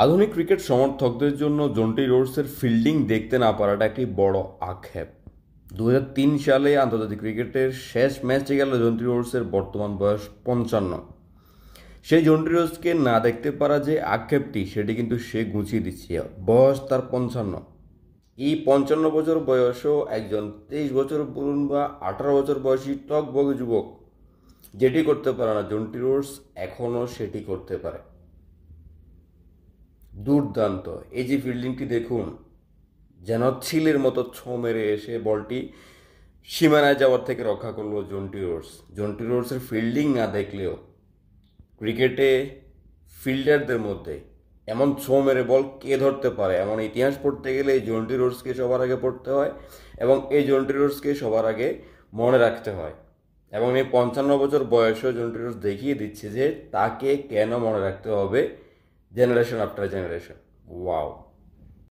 আধুনিক ক্রিকেট সমর্থকদের জন্য জন্টি রোডসের ফিল্ডিং দেখতে না পারাটা একটি বড় আক্ষেপ। 2003 সালে আন্তর্জাতিক ক্রিকেটের শেষ ম্যাচে গেল জন্টি রোডসের বর্তমান বয়স 55। সেই জন্টি রোডসকে না দেখতে পারা যে আক্ষেপটি সেটি কিন্তু সে গুছিয়ে দিচ্ছে। বয়স তার 55। এই 55 বছর বয়সেও একজন 23 বছর বলুন বা 18 বছর বয়সী টকবগে যুবক যেটি করতে পারে না, জন্টি রোডস এখনও সেটি করতে পারে। দুর্দান্ত এই যে ফিল্ডিংটি দেখুন, যেন ছিলের মতো ছোঁ মেরে এসে বলটি সীমানায় যাওয়ার থেকে রক্ষা করলো জন্টি রোডস। জন্টি রোডসের ফিল্ডিং না দেখলেও ক্রিকেটে ফিল্ডারদের মধ্যে এমন ছোঁ মেরে বল কে ধরতে পারে এমন ইতিহাস পড়তে গেলে এই জন্টি রোডসকে সবার আগে পড়তে হয় এবং এই জন্টি রোডসকে সবার আগে মনে রাখতে হয়। এবং এই 55 বছর বয়সেও জন্টি রোডস দেখিয়ে দিচ্ছে যে তাকে কেন মনে রাখতে হবে জেনারেশন আফটার জেনারেশন। ওয়াও।